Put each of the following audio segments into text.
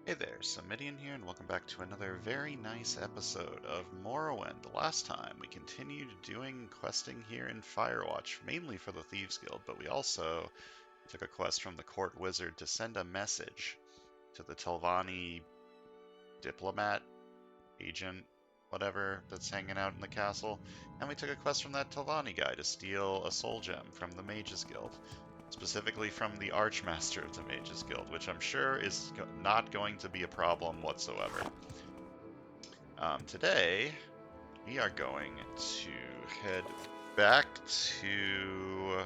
Hey there, Samitian here, and welcome back to another very nice episode of Morrowind. Last time, we continued doing questing here in Firewatch, mainly for the Thieves Guild, but we also took a quest from the Court Wizard to send a message to the Telvanni diplomat, agent, whatever, that's hanging out in the castle, and we took a quest from that Telvanni guy to steal a soul gem from the Mages Guild. Specifically from the Archmaster of the Mages Guild, which I'm sure is not going to be a problem whatsoever. Today, we are going to head back to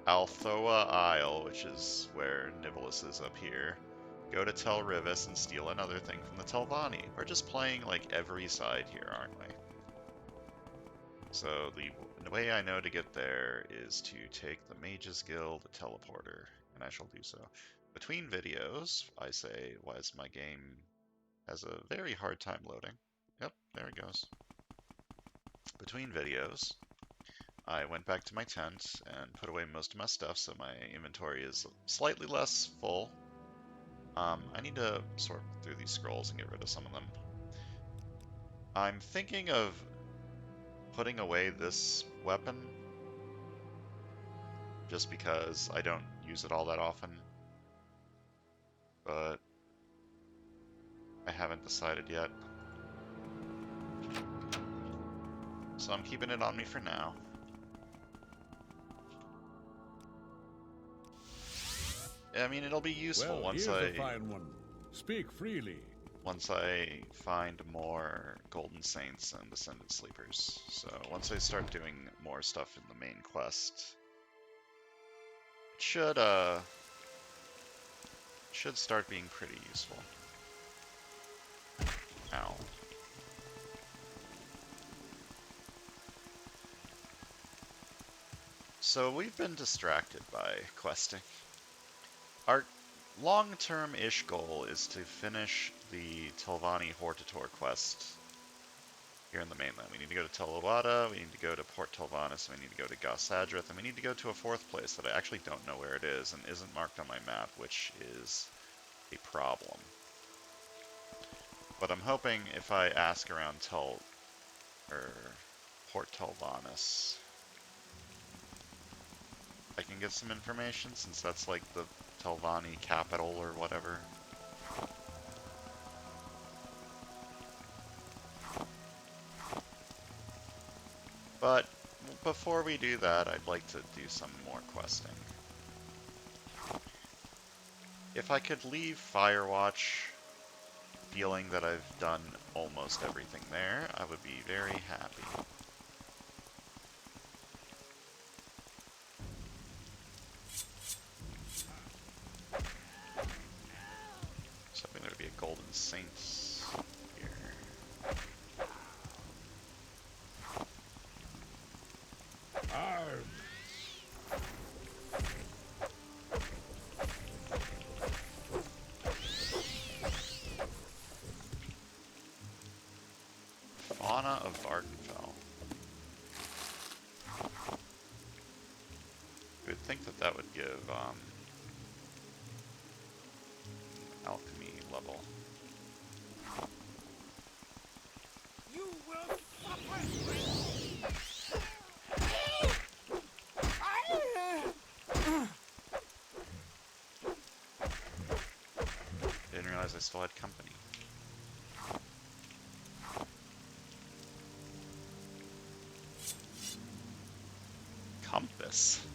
Althoa Isle, which is where Nivalis is up here. Go to Tel Rivis and steal another thing from the Telvanni. We're just playing like every side here, aren't we? So the way I know to get there is to take the Mages Guild teleporter, and I shall do so. Between videos, I say, why is my game has a very hard time loading. Yep, there it goes. Between videos, I went back to my tent and put away most of my stuff, so my inventory is slightly less full. I need to sort through these scrolls and get rid of some of them. I'm thinking of putting away this weapon just because I don't use it all that often, but I haven't decided yet. So I'm keeping it on me for now. I mean, it'll be useful Well, once here's a fine one. Speak freely. once I find more Golden Saints and Ascended Sleepers. So once I start doing more stuff in the main quest, it should start being pretty useful. Ow. So we've been distracted by questing. Our long-term-ish goal is to finish the Telvanni Hortator quest here in the mainland. We need to go to Tel Lawada, we need to go to Port Telvannis, we need to go to Gosadrith, and we need to go to a fourth place that I actually don't know where it is and isn't marked on my map, which is a problem. But I'm hoping if I ask around Port Telvannis, I can get some information, since that's like the Telvanni capital or whatever. But before we do that, I'd like to do some more questing. If I could leave Firewatch feeling that I've done almost everything there, I would be very happy. So I think there'd be a Golden Saints here. Arm. Fauna of Vardenfell. You would think that that would give alchemy level. You will suffer! Didn't realize I still had company. Compass.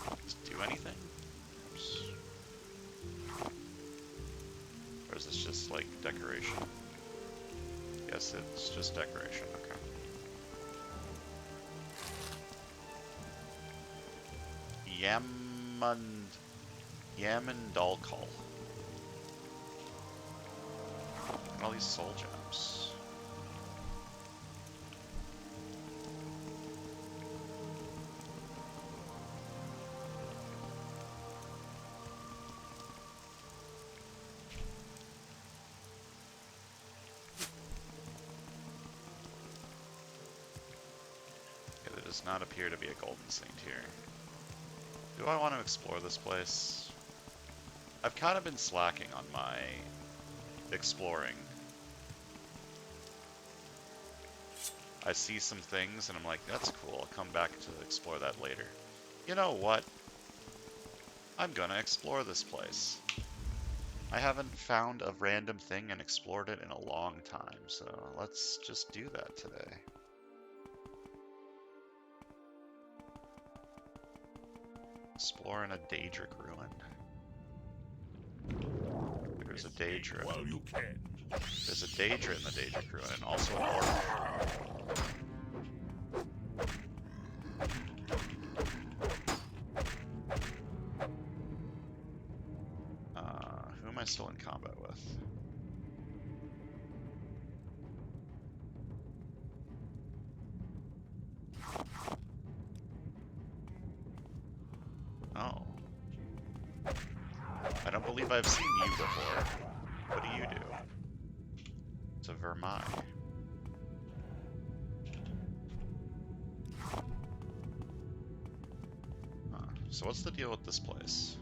Does it do anything? Oops. Or is this just like decoration? Yes, it's just decoration, okay. Yamandalkal. And all these soul gems. Okay, there does not appear to be a Golden Saint here. Do I want to explore this place? I've kind of been slacking on my exploring. I see some things and I'm like, that's cool, I'll come back to explore that later. You know what? I'm gonna explore this place. I haven't found a random thing and explored it in a long time, so let's just do that today. Exploring a Daedric ruin. There's a Daedra. Well, you can. There's a Daedra in the Daedric ruin, and also an orc. Who am I still in combat with? Oh. I don't believe I've seen you before. What do you do? It's a Vermai. So what's the deal with this place?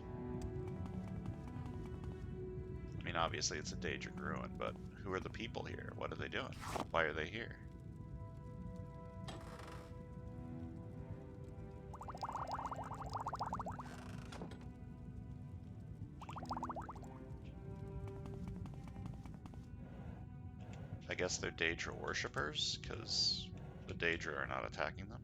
I mean, obviously it's a Daedric ruin, but who are the people here? What are they doing? Why are they here? I guess they're Daedra worshippers, because the Daedra are not attacking them.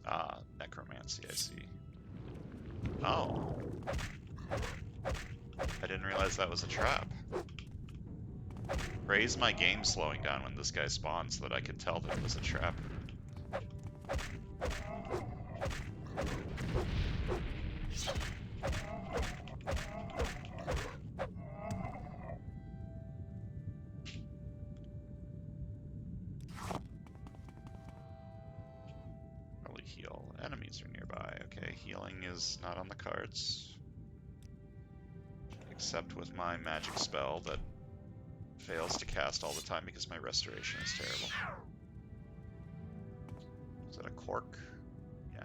Ah, necromancy, I see. Oh. I didn't realize that was a trap. Praise my game slowing down when this guy spawns so that I could tell that it was a trap. Probably heal. Enemies are nearby. Okay, healing is not on the cards. Except with my magic spell that fails to cast all the time because my restoration is terrible. Is that a cork? Yeah.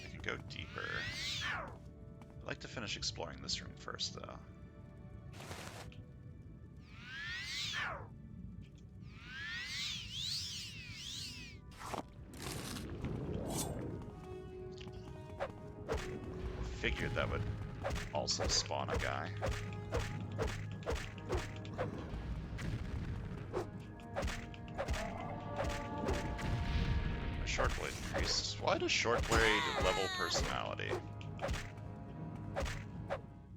I can go deeper. I'd like to finish exploring this room first, though. Figured that would also spawn a guy. A Shortblade priest. Why does Shortblade level personality?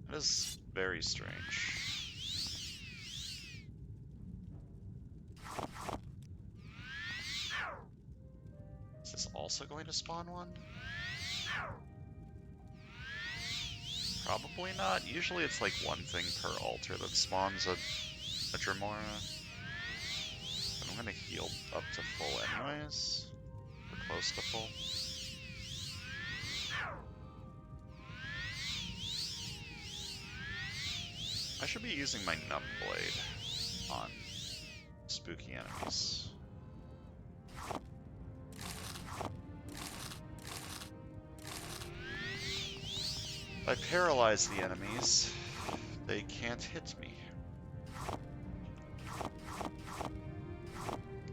That is very strange. Is this also going to spawn one? Probably not. Usually it's like one thing per altar that spawns a Dremora. But I'm gonna heal up to full anyways. Or close to full. I should be using my Numb Blade on spooky enemies. If I paralyze the enemies, they can't hit me.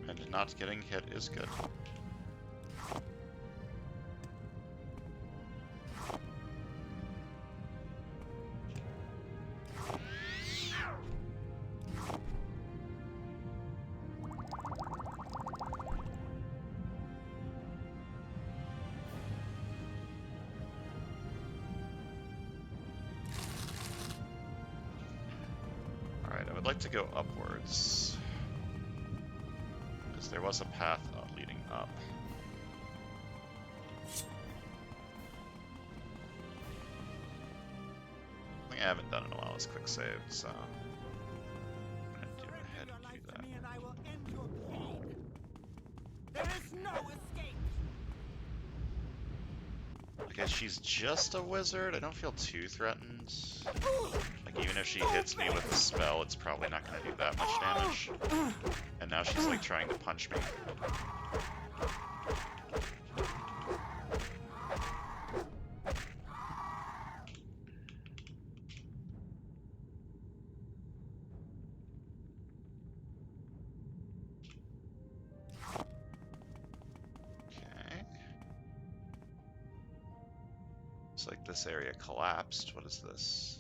And not getting hit is good. I'd like to go upwards, because there was a path leading up. Something I haven't done in a while is quick save, so I'm gonna do ahead and do that. And I will end your pain. There is no escape. Because she's just a wizard, I don't feel too threatened. Like, even if she hits me with the spell, it's probably not going to do that much damage. And now she's, like, trying to punch me. Okay. Looks like this area collapsed. What is this?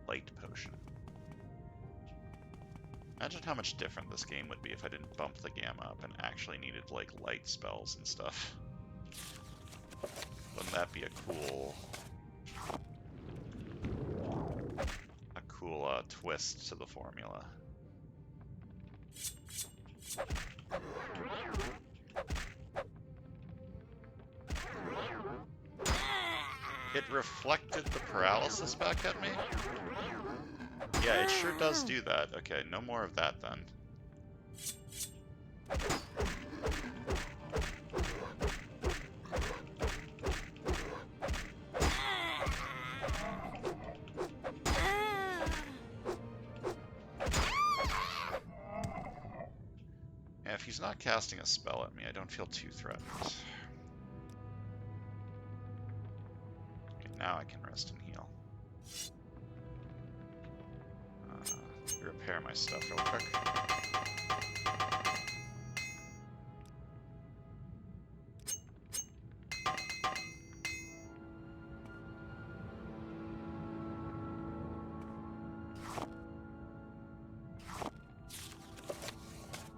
Light potion. Imagine how much different this game would be if I didn't bump the gamma up and actually needed, like, light spells and stuff. Wouldn't that be a cool twist to the formula? It reflected the paralysis back at me? Yeah, it sure does do that. Okay, no more of that then. Yeah, if he's not casting a spell at me, I don't feel too threatened. Okay, now I can rest and heal. Repair my stuff real quick.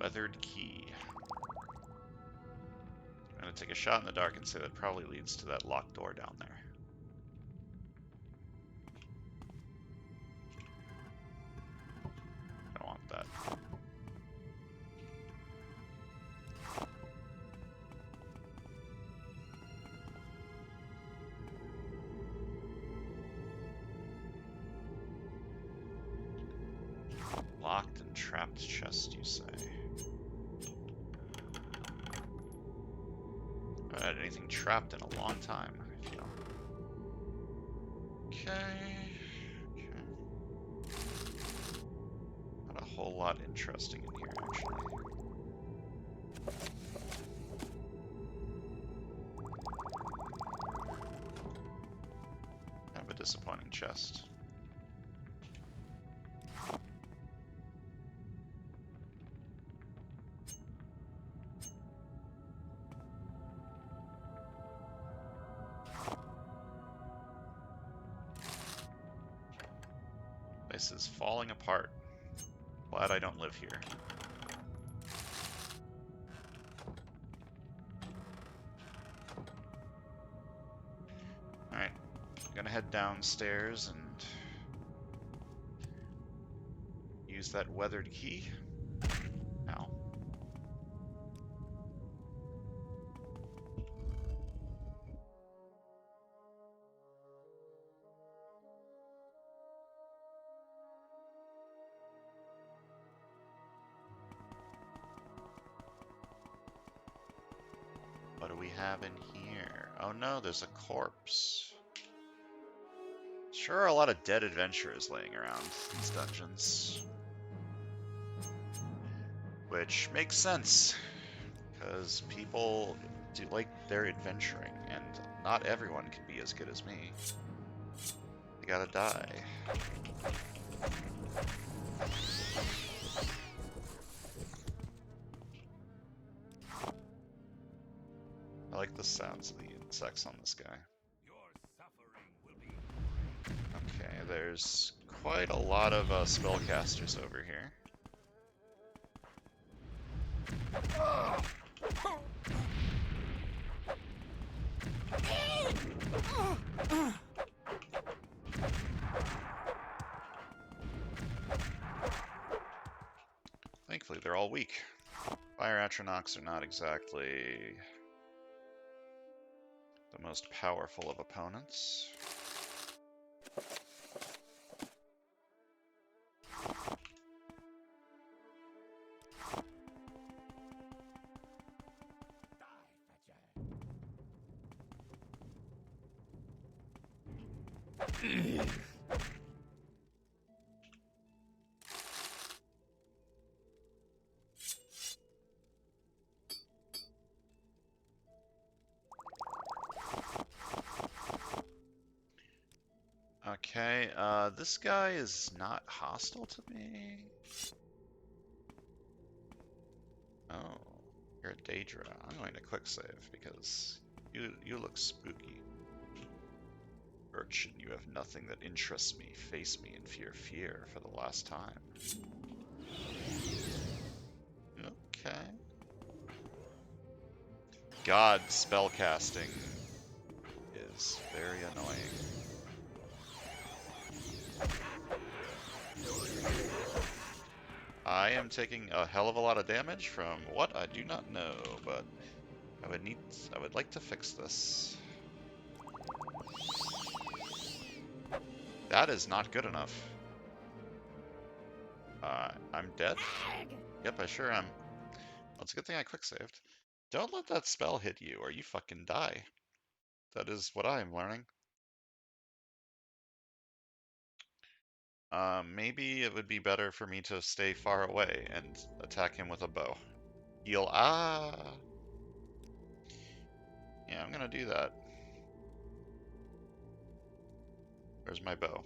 Weathered key. I'm gonna take a shot in the dark and say that probably leads to that locked door down there. I don't want that. Locked and trapped chest, you say? I haven't had anything trapped in a long time, I feel. Okay. Not a whole lot interesting in here, actually. Kind of a disappointing chest. This is falling apart. Glad I don't live here. Alright, I'm gonna head downstairs and use that weathered key. Ow. What do we have in here? Oh no, there's a corpse. Sure are a lot of dead adventurers laying around these dungeons. Which makes sense, because people do like their adventuring, and not everyone can be as good as me. They gotta die. I like the sounds of the insects on this guy. Okay, there's quite a lot of spellcasters over here. Thankfully, they're all weak. Fire Atronachs are not exactly the most powerful of opponents. Okay, this guy is not hostile to me. Oh, you're a Daedra. I'm going to quick save because you look spooky. Urchin, you have nothing that interests me. Face me and fear for the last time. Okay. God, spellcasting is very annoying. I am taking a hell of a lot of damage from what I do not know, but I would like to fix this. That is not good enough. I'm dead? Yep, I sure am. Well, it's a good thing I quick saved. Don't let that spell hit you or you fucking die. That is what I am learning. Maybe it would be better for me to stay far away and attack him with a bow. Heal. Ah! Yeah, I'm gonna do that. Where's my bow?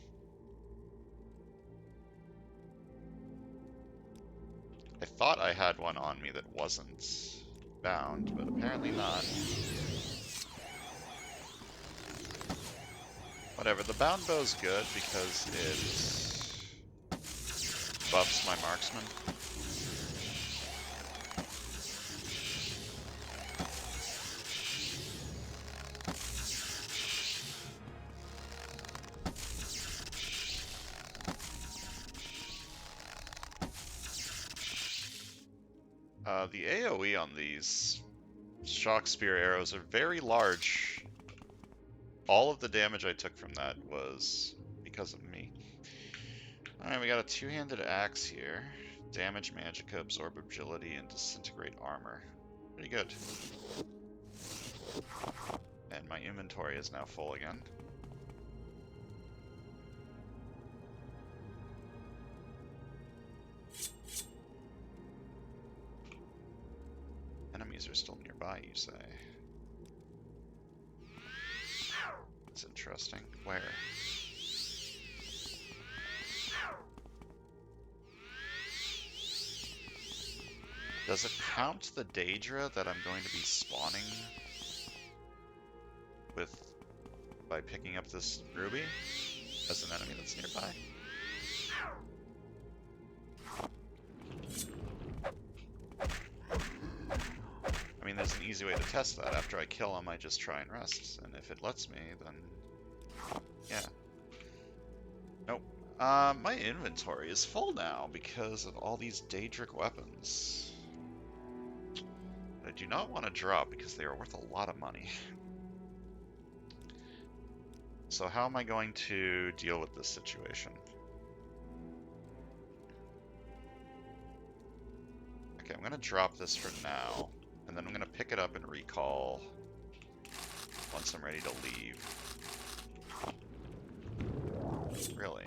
I thought I had one on me that wasn't bound, but apparently not. Whatever, the bound bow's good because it buffs my marksman. The AoE on these shock spear arrows are very large. All of the damage I took from that was because of me. Alright, we got a two-handed axe here. Damage magicka, absorb agility, and disintegrate armor. Pretty good. And my inventory is now full again. Enemies are still nearby, you say? That's interesting. Where? Does it count the Daedra that I'm going to be spawning with by picking up this ruby as an enemy that's nearby? I mean, there's an easy way to test that. After I kill him, I just try and rest, and if it lets me, then yeah. Nope. My inventory is full now because of all these Daedric weapons. I do not want to drop because they are worth a lot of money. So how am I going to deal with this situation? Okay, I'm going to drop this for now, and then I'm going to pick it up and recall once I'm ready to leave. Really?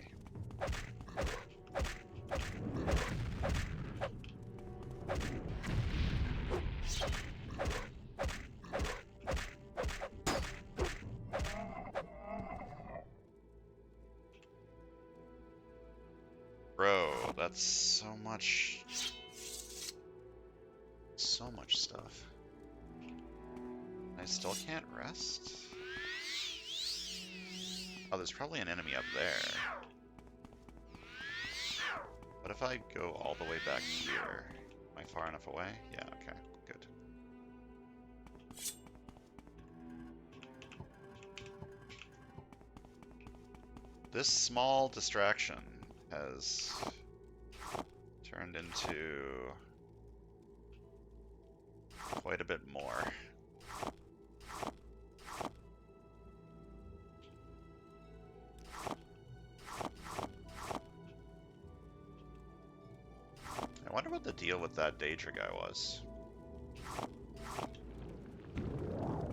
Bro, that's so much stuff. I still can't rest? Oh, there's probably an enemy up there. What if I go all the way back here? Am I far enough away? Yeah, okay, good. This small distraction has turned into quite a bit more. I wonder what the deal with that Daedra guy was.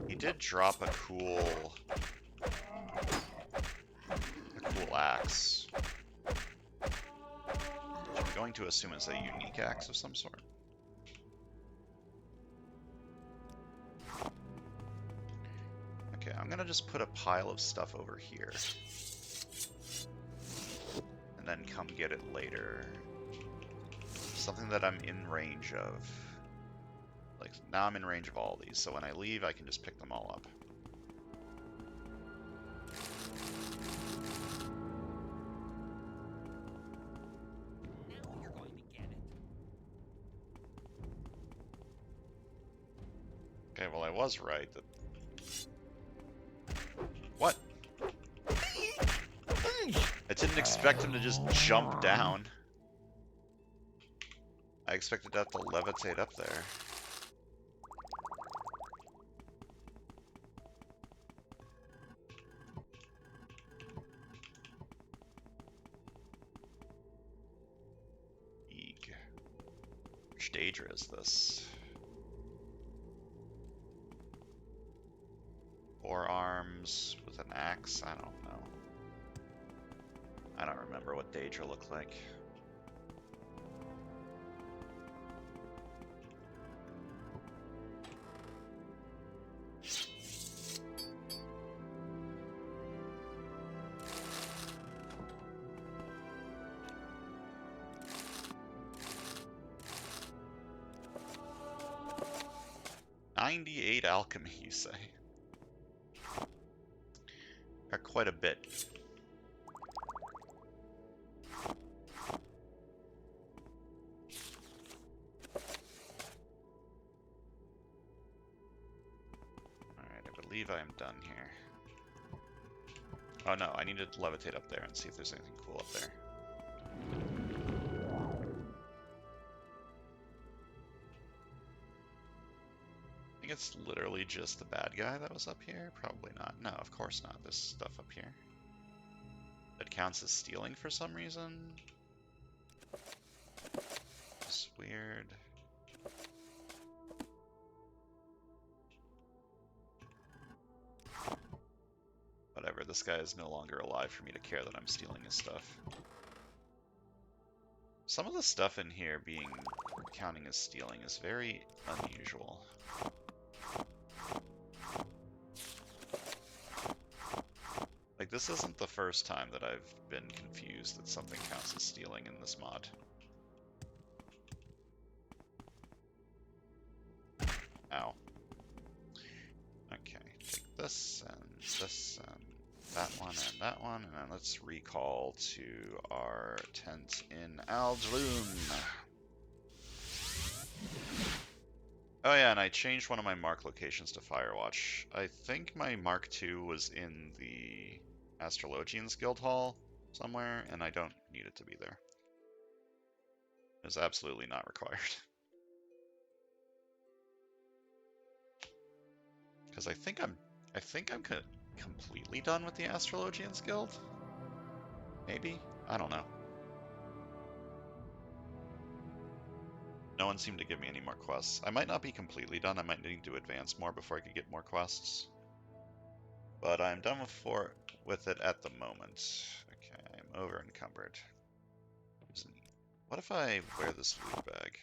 He did drop a cool cool axe. Which I'm going to assume is a unique axe of some sort. Okay, I'm gonna just put a pile of stuff over here. And then come get it later. Something that I'm in range of. Like, now I'm in range of all these, so when I leave, I can just pick them all up. Now you're going to get it. Okay, well I was right. What? I didn't expect him to just jump down. I expected to have to levitate up there. Eek. Which Daedra is this? Forearms with an axe? I don't know. I don't remember what Daedra looked like. "98 alchemy, you say?" Got quite a bit. Alright, I believe I am done here. Oh no, I need to levitate up there and see if there's anything cool up there. I think it's literally just the bad guy that was up here? Probably not. No, of course not. There's stuff up here. That counts as stealing for some reason? It's weird. Whatever, this guy is no longer alive for me to care that I'm stealing his stuff. Some of the stuff in here counting as stealing is very unusual. Like, this isn't the first time that I've been confused that something counts as stealing in this mod. Ow. Okay, take this and that one and that one, and then let's recall to our tent in Aldloon. Oh yeah, and I changed one of my mark locations to Firewatch. I think my Mark II was in the Astrologians Guild Hall somewhere, and I don't need it to be there. It's absolutely not required. Because I think I'm completely done with the Astrologians Guild? Maybe? I don't know. No one seemed to give me any more quests. I might not be completely done. I might need to advance more before I could get more quests. But I'm done with it at the moment. Okay, I'm over encumbered. What if I wear this loot bag?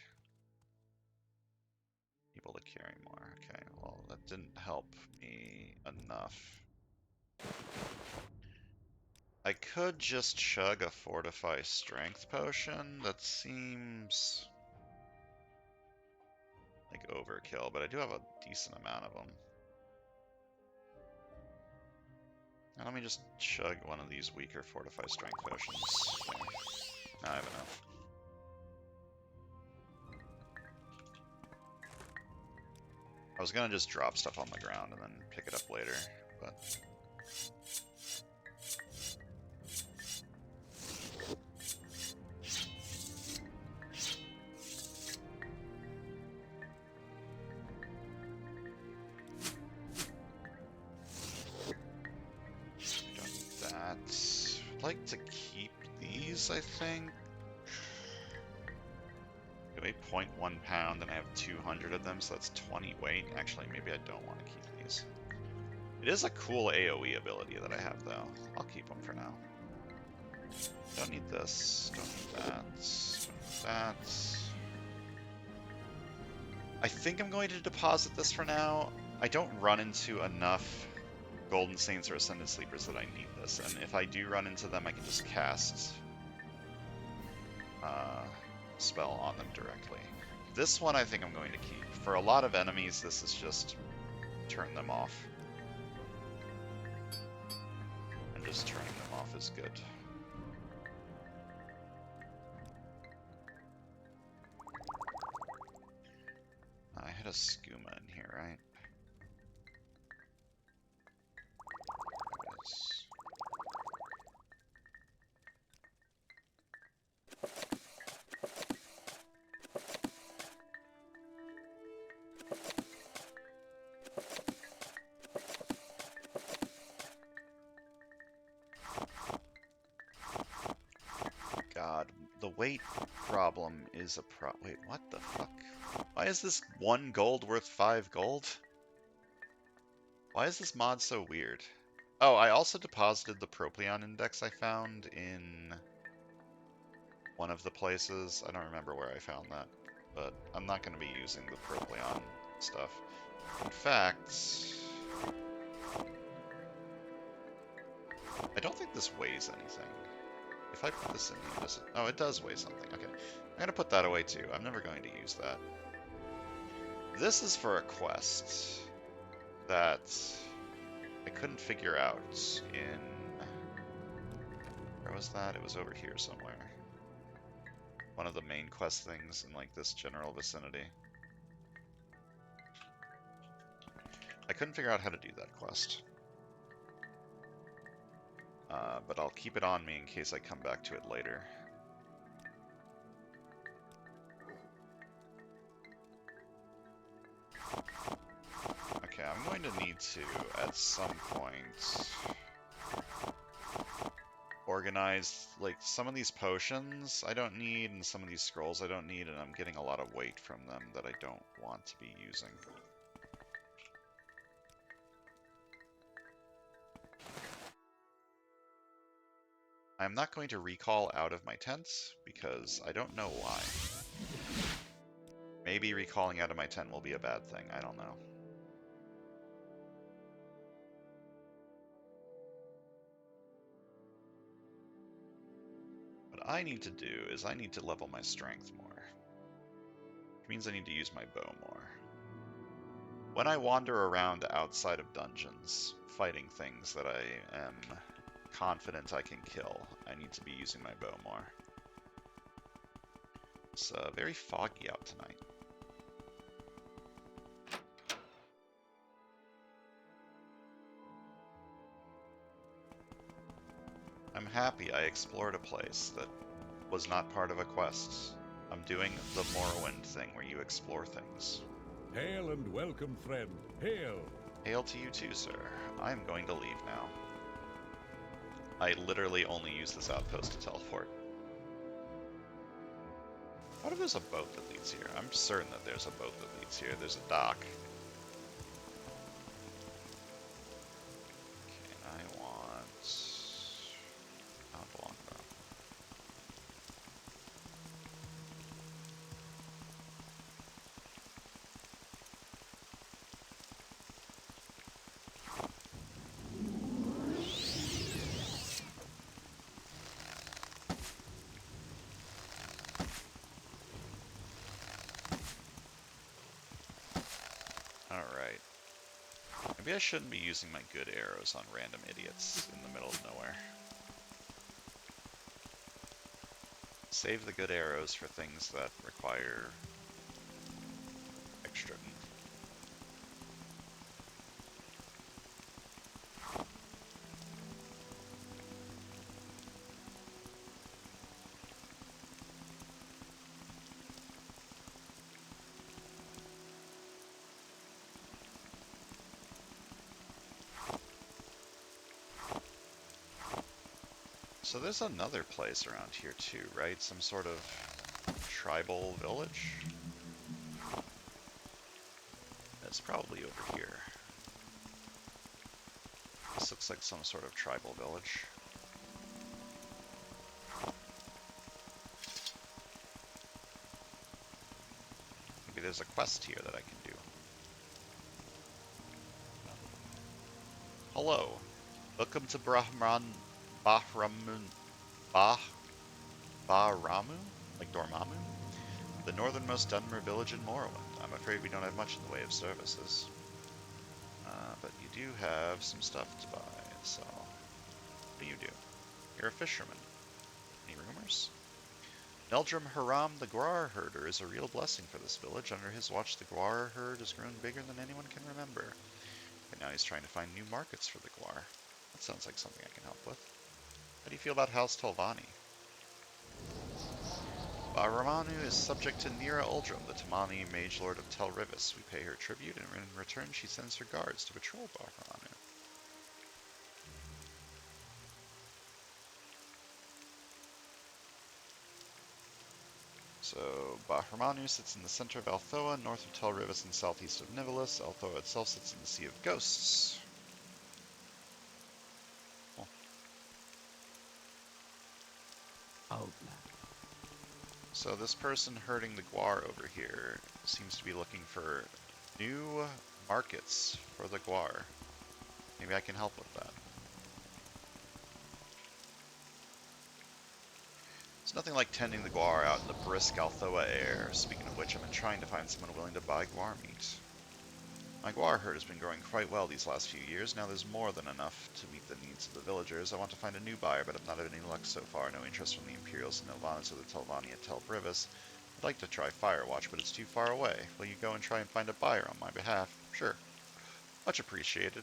Able to carry more. Okay, well, that didn't help me enough. I could just chug a Fortify Strength potion. That seems like overkill, but I do have a decent amount of them. Now let me just chug one of these weaker Fortify Strength potions. There. Now I have enough. I was gonna just drop stuff on the ground and then pick it up later, but... I'd like to keep these, I think. They weigh 0.1 pound and I have 200 of them, so that's 20 weight. Actually, maybe I don't want to keep these. It is a cool AoE ability that I have, though. I'll keep them for now. Don't need this. Don't need that. Don't need that. I think I'm going to deposit this for now. I don't run into enough Golden Saints or Ascended Sleepers that I need this, and if I do run into them, I can just cast spell on them directly. This one I think I'm going to keep. For a lot of enemies, this is just turn them off. And just turning them off is good. I had a skooma in here, right? There it is. God, the weight problem is a wait, what the fuck? Why is this 1 gold worth 5 gold? Why is this mod so weird? Oh, I also deposited the Propleon index I found in one of the places. I don't remember where I found that, but I'm not going to be using the Propleon stuff. In fact, I don't think this weighs anything. If I put this in here, does it? Oh, it does weigh something. Okay. I'm going to put that away too. I'm never going to use that. This is for a quest that I couldn't figure out in... Where was that? It was over here somewhere. One of the main quest things in like this general vicinity. I couldn't figure out how to do that quest. But I'll keep it on me in case I come back to it later. Okay, I'm going to need to, at some point, organize, like, some of these potions I don't need, and some of these scrolls I don't need, and I'm getting a lot of weight from them that I don't want to be using. I'm not going to recall out of my tents, because I don't know why. Maybe recalling out of my tent will be a bad thing, I don't know. What I need to do is I need to level my strength more. Which means I need to use my bow more. When I wander around outside of dungeons, fighting things that I am confident I can kill, I need to be using my bow more. It's very foggy out tonight. I'm happy I explored a place that was not part of a quest. I'm doing the Morrowind thing where you explore things. Hail and welcome, friend. Hail! Hail to you too, sir. I'm going to leave now. I literally only use this outpost to teleport. What if there's a boat that leads here? I'm certain that there's a boat that leads here. There's a dock. Okay, I want... Not longbow. Alright. Maybe I shouldn't be using my good arrows on random idiots in the middle of nowhere. Save the good arrows for things that require extra oomph. So there's another place around here too, right? Some sort of tribal village? It's probably over here. This looks like some sort of tribal village. Maybe there's a quest here that I can do. Hello. Welcome to Bahramun, bah, Bahramu? Like Dormammu? The northernmost Dunmer village in Morrowind. I'm afraid we don't have much in the way of services. But you do have some stuff to buy, so... What do you do? You're a fisherman. Any rumors? Neldrum Haram the Guar herder is a real blessing for this village. Under his watch, the Guar herd has grown bigger than anyone can remember. But now he's trying to find new markets for the Guar. That sounds like something I can help with. How do you feel about House Tolvani? Bahramanu is subject to Nira Uldrum, the Tamani mage lord of Tel Rivis. We pay her tribute, and in return she sends her guards to patrol Bahramanu. So, Bahramanu sits in the center of Althoa, north of Tel Rivis and southeast of Nivalis. Althoa itself sits in the Sea of Ghosts. Cool. So this person herding the Guar over here seems to be looking for new markets for the Guar. Maybe I can help with that. It's nothing like tending the Guar out in the brisk Althoa air. Speaking of which, I've been trying to find someone willing to buy Guar meat. My Guar herd has been growing quite well these last few years. Now there's more than enough to meet the needs of the villagers. I want to find a new buyer, but I've not had any luck so far. No interest from the Imperials, Nilvanas, or the Telvanni at Tel Brivis. I'd like to try Firewatch, but it's too far away. Will you go and try and find a buyer on my behalf? Sure. Much appreciated.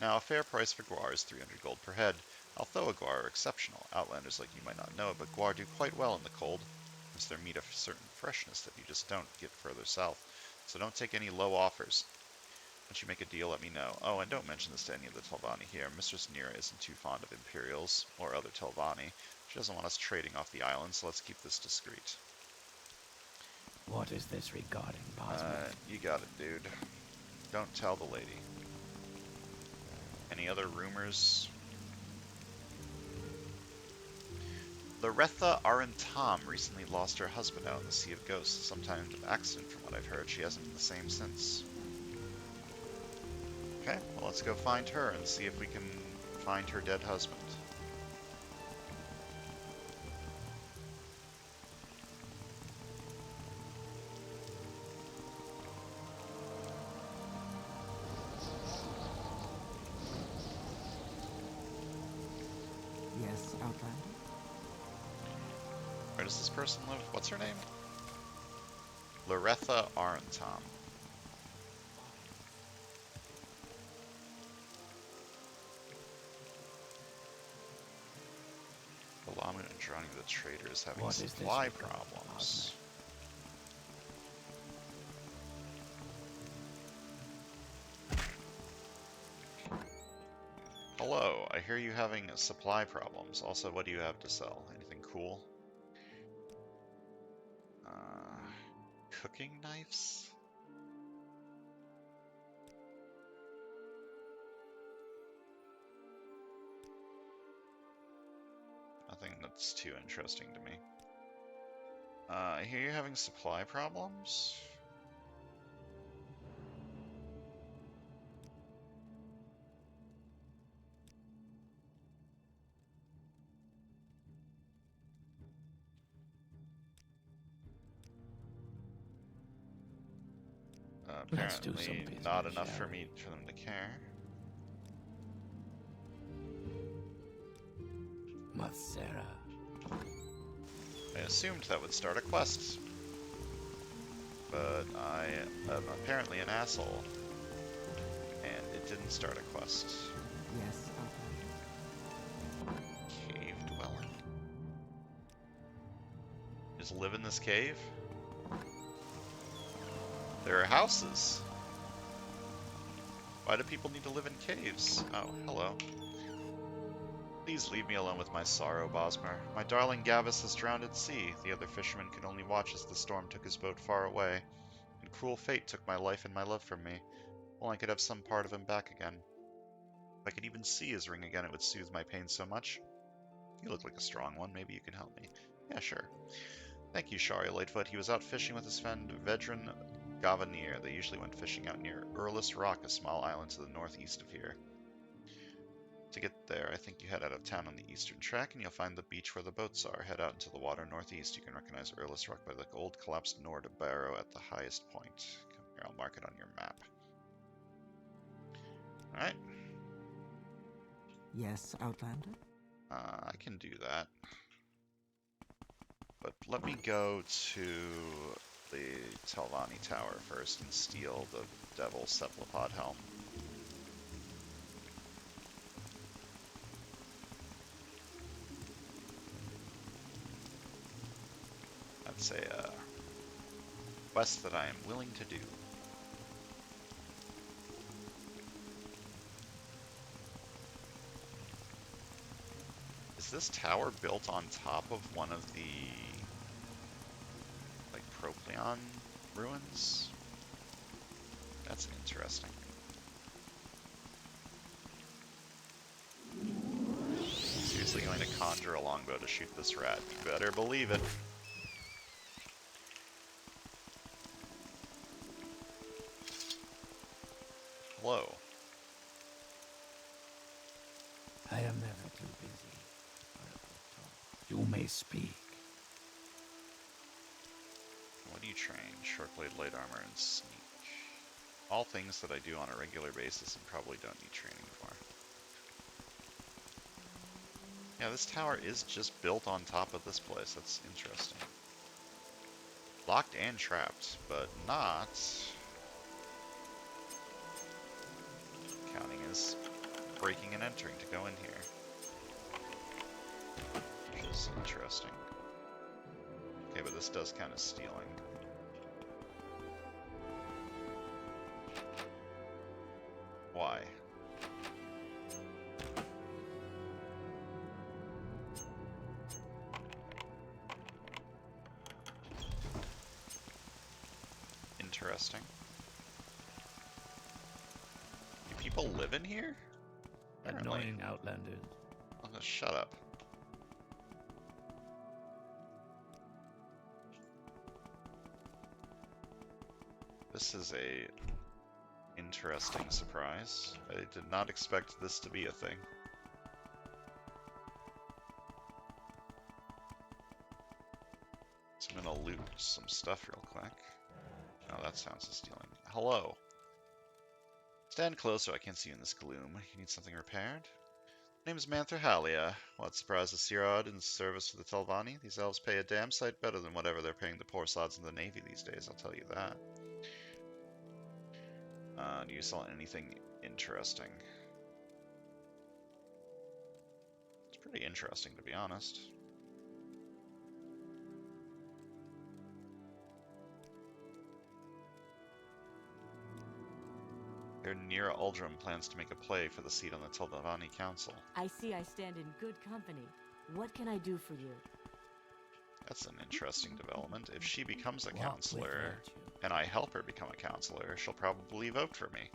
Now, a fair price for Guar is 300 gold per head. Although Guar are exceptional, outlanders like you might not know it, but Guar do quite well in the cold. It's their meat of certain freshness that you just don't get further south. So don't take any low offers. Once you make a deal, let me know. Oh, and don't mention this to any of the Telvanni here. Mistress Nira isn't too fond of Imperials, or other Telvanni. She doesn't want us trading off the island, so let's keep this discreet. What is this regarding, Bosman? You got it, dude. Don't tell the lady. Any other rumors? Loretha Arentam recently lost her husband out in the Sea of Ghosts, some kind of accident from what I've heard. She hasn't been the same since. Okay, well let's go find her and see if we can find her dead husband. Yes, Outlander? Where does this person live? What's her name? Loretha Arentam. Balamu and Drani the trader is having supply problems. Hello, I hear you having supply problems. Also, what do you have to sell? Anything cool? Cooking knives? Nothing that's too interesting to me. I hear you're having supply problems? Apparently not enough for them to care. Matsera. I assumed that would start a quest, but I am apparently an asshole, and it didn't start a quest. Yes, Outlander. Cave dwelling. Just live in this cave? There are houses. Why do people need to live in caves? Oh, hello. Please leave me alone with my sorrow, Bosmer. My darling Gavis is drowned at sea. The other fisherman could only watch as the storm took his boat far away. And cruel fate took my life and my love from me. Well, I could have some part of him back again. If I could even see his ring again, it would soothe my pain so much. You look like a strong one. Maybe you can help me. Yeah, sure. Thank you, Sharia Lightfoot. He was out fishing with his friend Vedran Gavanir. They usually went fishing out near Earless Rock, a small island to the northeast of here. To get there, I think you head out of town on the eastern track, and you'll find the beach where the boats are. Head out into the water northeast. You can recognize Earless Rock by the old collapsed Nord barrow at the highest point. Come here, I'll mark it on your map. Alright. Yes, Outlander? I can do that. But let me go to the Telvanni Tower first and steal the Devil's Cephalopod helm. That's a quest that I am willing to do. Is this tower built on top of one of the, like, Procleon ruins? That's interesting. Seriously going to conjure a longbow to shoot this rat. You better believe it. Hello. I am never too busy for a good talk. You may speak. What do you train? Short blade, light armor, and sneak. All things that I do on a regular basis and probably don't need training for. Yeah, this tower is just built on top of this place. That's interesting. Locked and trapped, but not counting as breaking and entering to go in here. Which is interesting. Okay, but this does kind of stealing. Why? Interesting. Do people live in here? Apparently. Annoying Outlanders. Oh, shut up. This is a interesting surprise. I did not expect this to be a thing. So I'm gonna loot some stuff real quick. Oh, that sounds of stealing. Hello. Stand close so I can't see you in this gloom. You need something repaired? My name is Mantherhalia. What surprise is Sirod in service for the Telvanni? These elves pay a damn sight better than whatever they're paying the poor sods in the Navy these days, I'll tell you that. Do you sell anything interesting? It's pretty interesting, to be honest. Nira Uldrum plans to make a play for the seat on the Telvanni Council. I see I stand in good company. What can I do for you? That's an interesting development. If she becomes a Walk counselor, with virtue. and I help her become a counselor, she'll probably vote for me.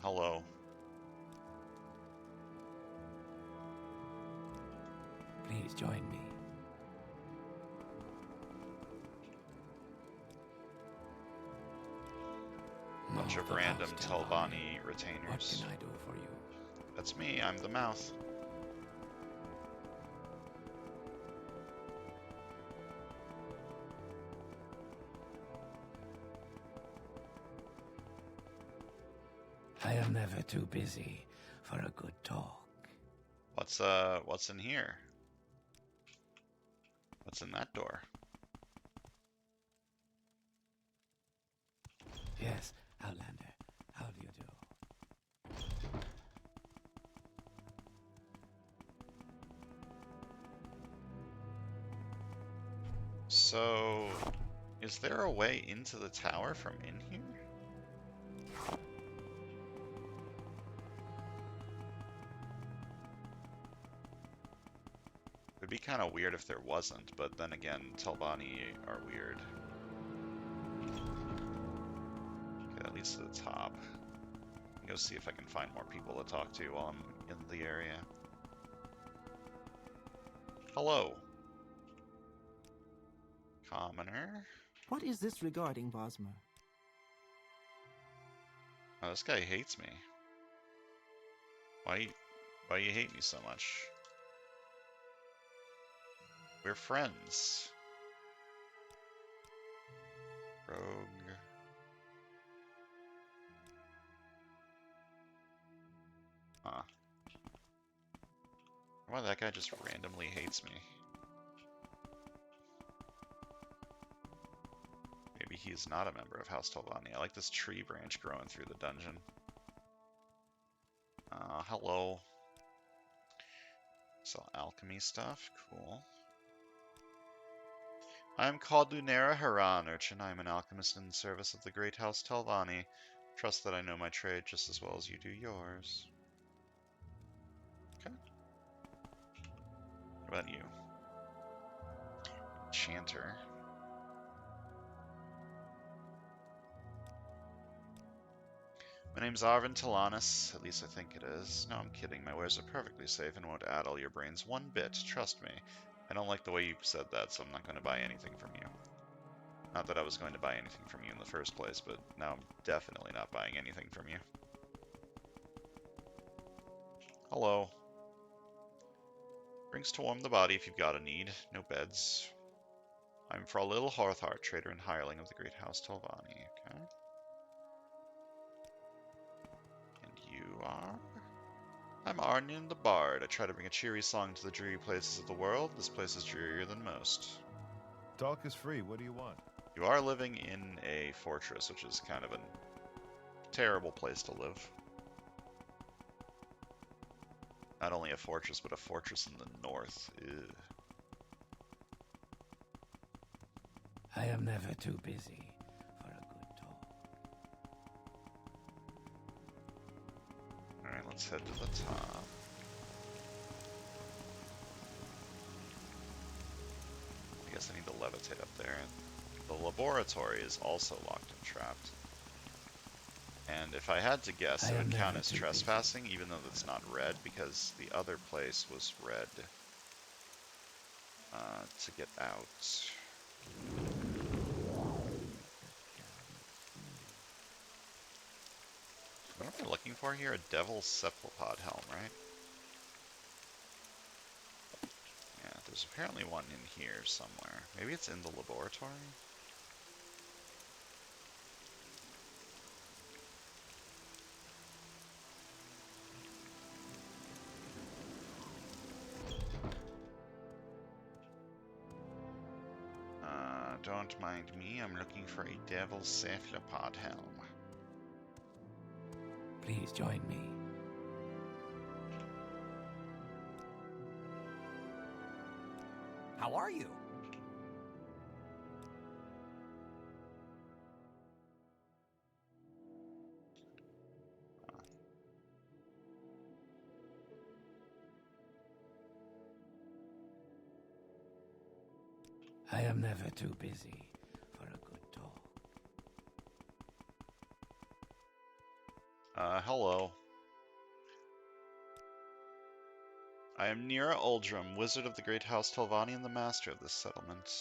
Hello. Please join me. Bunch of Mouth random house, Telvanni What retainers. can I do for you? That's me, I'm the mouth. I am never too busy for a good talk. What's in here? What's in that door? Yes, Outlander, how do you do? So, is there a way into the tower from in here? It'd be kind of weird if there wasn't, but then again, Telvanni are weird. Okay, that leads to the top. Go see if I can find more people to talk to while I'm in the area. Hello. Commoner. What is this regarding, Bosmer? Oh, this guy hates me. Why you hate me so much? We're friends. Rogue. Huh. Why that guy just randomly hates me? Maybe he's not a member of House Telvanni. I like this tree branch growing through the dungeon. Hello. Sell alchemy stuff. Cool. I am called Lunera Haran, Urchin. I am an alchemist in service of the great House Telvanni. Trust that I know my trade just as well as you do yours. Okay. What about you? Enchanter. My name's Arvin Talanis, at least I think it is. No, I'm kidding. My wares are perfectly safe and won't addle your brains one bit. Trust me. I don't like the way you said that, so I'm not going to buy anything from you. Not that I was going to buy anything from you in the first place, but now I'm definitely not buying anything from you. Hello. Drinks to warm the body if you've got a need. No beds. I'm Fralil Hearthheart, trader and hireling of the great House Telvanni. Okay. And you are? I'm Arnin the Bard. I try to bring a cheery song to the dreary places of the world. This place is drearier than most. Talk is free. What do you want? You are living in a fortress, which is kind of a terrible place to live. Not only a fortress, but a fortress in the north. Ew. I am never too busy for a good talk. Alright, let's head to the top. I guess I need to levitate up there. The laboratory is also locked and trapped. And if I had to guess, it would count as trespassing, even though that's not red, because the other place was red to get out. What am I looking for here? A Devil's Cephalopod helm, right? Yeah, there's apparently one in here somewhere. Maybe it's in the laboratory? Don't mind me, I'm looking for a Devil's Cephalopod helm. Please join me. How are you? I am never too busy for a good talk. Hello. I am Nira Uldrum, wizard of the great House Telvanni and the master of this settlement.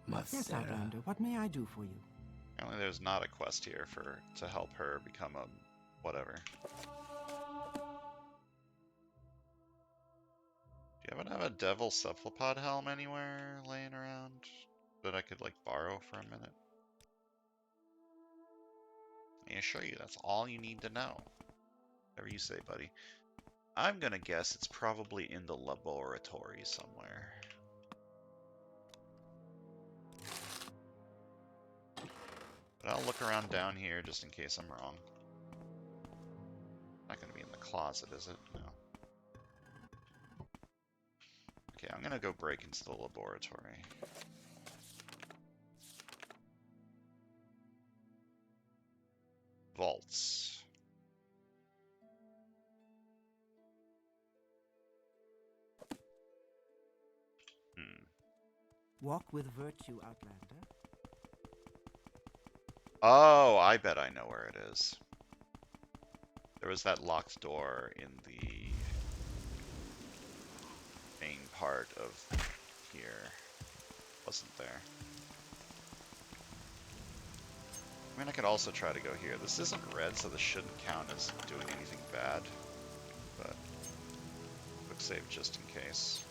Yes, Outlander, what may I do for you? Apparently there's not a quest here to help her become a whatever. Do you happen to have a Devil's Cephalopod helm anywhere laying around that I could, like, borrow for a minute? I assure you, that's all you need to know. Whatever you say, buddy. I'm gonna guess it's probably in the laboratory somewhere. But I'll look around down here just in case I'm wrong. Not gonna be in the closet, is it? No. Okay, I'm gonna go break into the laboratory. Vaults. Walk with virtue, Outlander. Oh, I bet I know where it is. There was that locked door in the part of here wasn't there. I mean, I could also try to go here. This isn't red, so this shouldn't count as doing anything bad, but quick save just in case.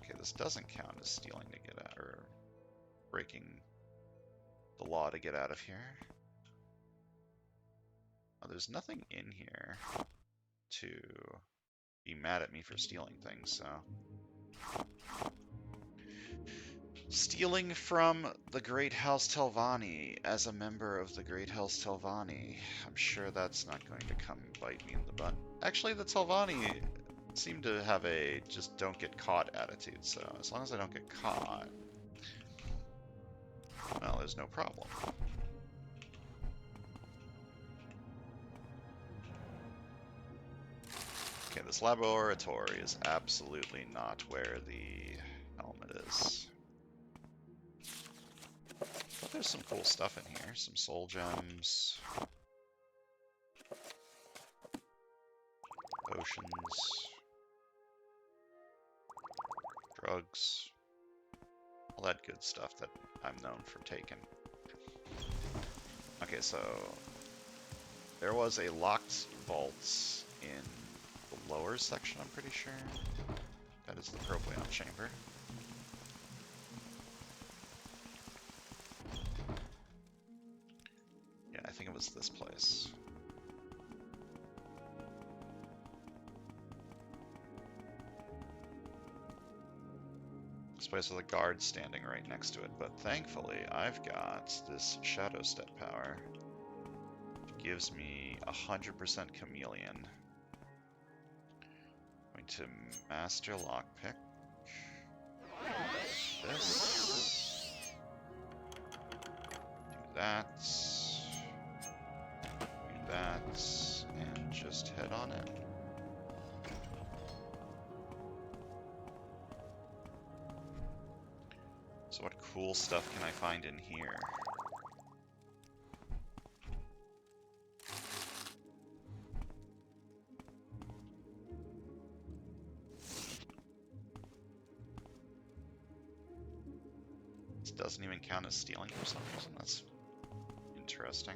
Okay, this doesn't count as stealing to get out, or breaking the law to get out of here. Oh, there's nothing in here to be mad at me for stealing things, so... Stealing from the Great House Telvanni as a member of the Great House Telvanni. I'm sure that's not going to come bite me in the butt. Actually, the Telvanni seem to have a just don't get caught attitude, so as long as I don't get caught, well, there's no problem. Okay, this laboratory is absolutely not where the helmet is. But there's some cool stuff in here. Some soul gems. Potions. Drugs. All that good stuff that I'm known for taking. Okay, so... there was a locked vault in the lower section, I'm pretty sure. That is the Probleon chamber. Yeah, I think it was this place. This place with a guard standing right next to it, but thankfully I've got this Shadow Step power. It gives me 100% Chameleon. Going to Master Lockpick. This. Do that. Do that. And just head on in. So what cool stuff can I find in here? This doesn't even count as stealing for some reason. That's interesting.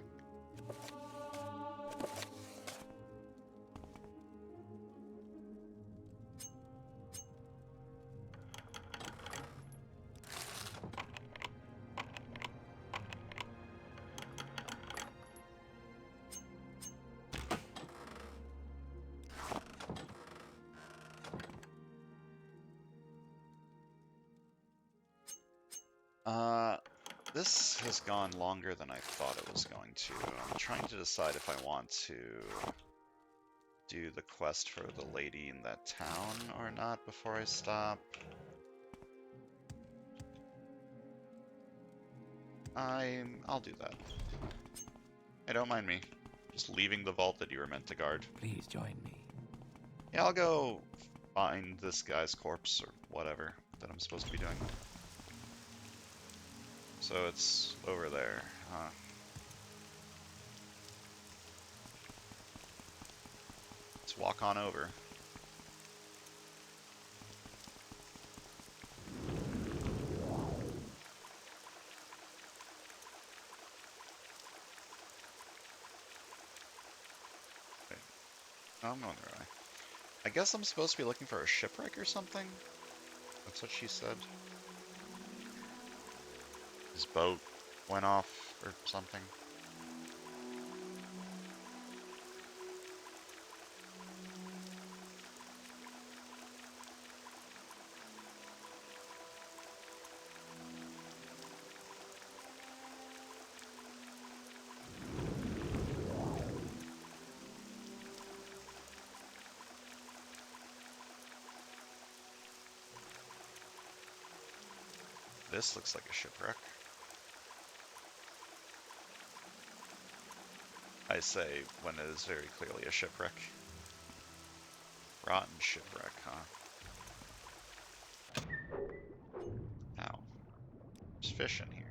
This has gone longer than I thought it was going to. I'm trying to decide if I want to do the quest for the lady in that town or not before I stop. I'll do that. Hey, don't mind me. Just leaving the vault that you were meant to guard. Please join me. Yeah, I'll go find this guy's corpse or whatever that I'm supposed to be doing. So it's over there, huh? Let's walk on over. Wait. No, I'm going the right way. I guess I'm supposed to be looking for a shipwreck or something? That's what she said. His boat went off or something. This looks like a shipwreck. I say when it is very clearly a shipwreck. Rotten shipwreck, huh? Ow. There's fish in here.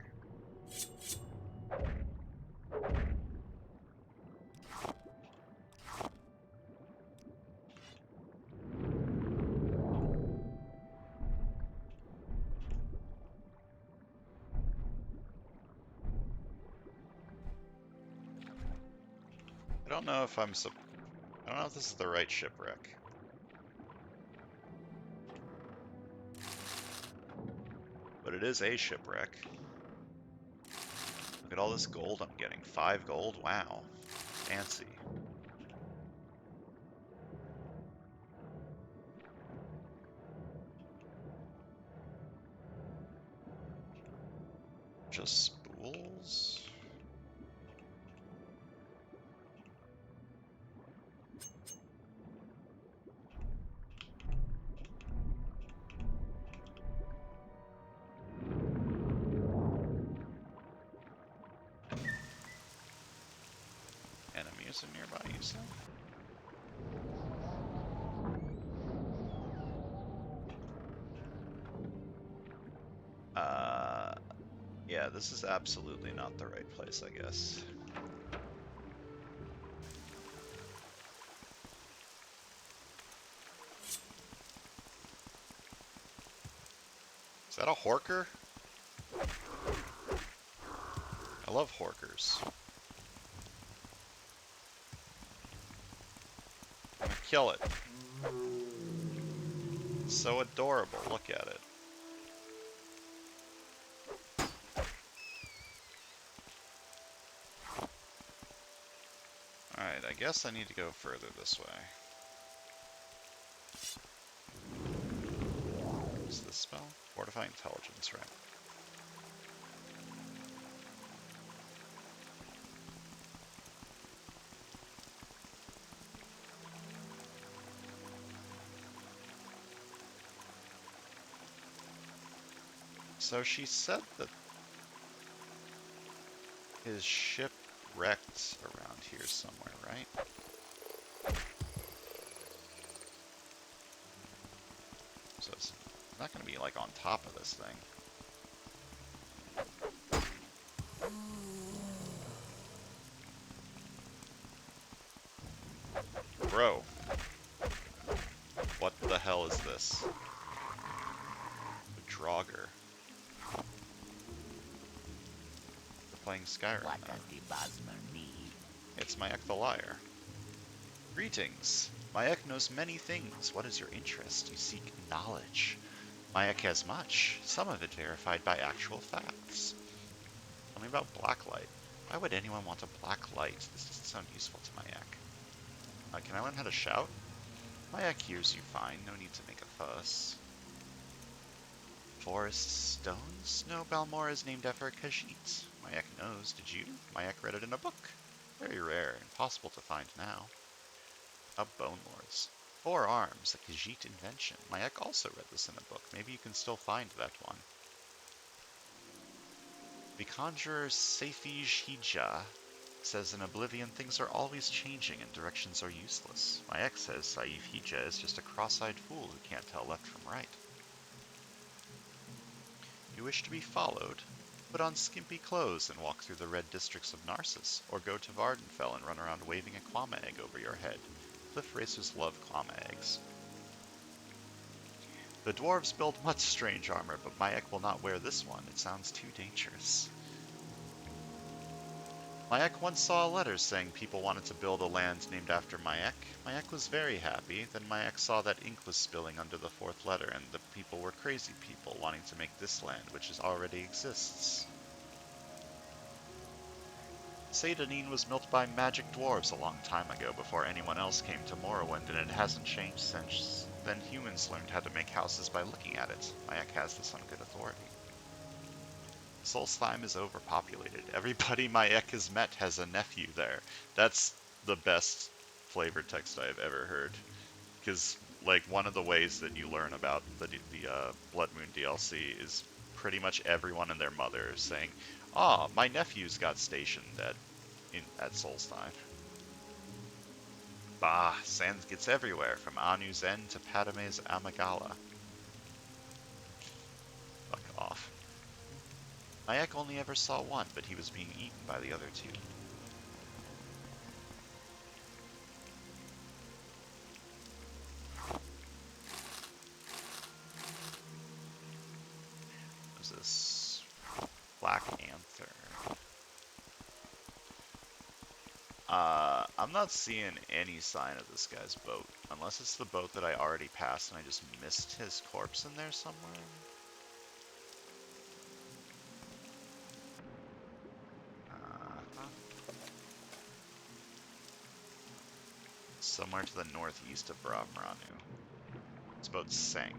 I don't know if I'm I don't know if this is the right shipwreck. But it is a shipwreck. Look at all this gold I'm getting. 5 gold? Wow. Fancy. Just spools? Enemies are nearby, you said? Yeah, this is absolutely not the right place, I guess. Is that a horker? I love horkers. I'm gonna kill it. It's so adorable, look at it. Alright, I guess I need to go further this way. What's this spell? Fortify Intelligence, right? So she said that his ship wrecked around here somewhere, right? So it's not going to be like on top of this thing. Bro. What the hell is this? A Draugr. We're playing Skyrim What now. does the Bosmer need? It's Mayak the Liar. Greetings. Mayak knows many things. What is your interest? You seek knowledge. Mayak has much, some of it verified by actual facts. Tell me about blacklight. Why would anyone want a black light? This doesn't sound useful to Mayak. Can I learn how to shout? Mayak hears you fine, no need to make a fuss. Forest stones? No, Balmor is named after Khajiit. Mayak knows, did you? Mayak read it in a book. Very rare, impossible to find now. Bone Lords. 4 arms, a Khajiit invention. Mayak also read this in a book. Maybe you can still find that one. The conjurer Safij Hija says in Oblivion things are always changing and directions are useless. Mayak says Saif Hija is just a cross-eyed fool who can't tell left from right. You wish to be followed? Put on skimpy clothes and walk through the red districts of Narcissus, or go to Vardenfell and run around waving a Kwama egg over your head. Cliff racers love Kwama eggs. The dwarves build much strange armor, but Mayak will not wear this one. It sounds too dangerous. Mayak once saw a letter saying people wanted to build a land named after Mayak. Mayak was very happy. Then Mayak saw that ink was spilling under the 4th letter, and the people were crazy people wanting to make this land, which already exists. Sadanin was built by magic dwarves a long time ago before anyone else came to Morrowind, and it hasn't changed since then. Humans learned how to make houses by looking at it. Mayak has this on good authority. Solstheim is overpopulated. Everybody Mayak has met has a nephew there. That's the best flavored text I've ever heard. Because, like, one of the ways that you learn about the Blood Moon DLC is pretty much everyone and their mother saying, "Ah, my nephew's got stationed at Solstheim." Bah, sand gets everywhere, from Anu's End to Padame's Amygala. Fuck off. Mayak only ever saw one, but he was being eaten by the other 2. What is this? Black Anther. I'm not seeing any sign of this guy's boat. Unless it's the boat that I already passed and I just missed his corpse in there somewhere. Somewhere to the northeast of Bravmaranu. His boat sank.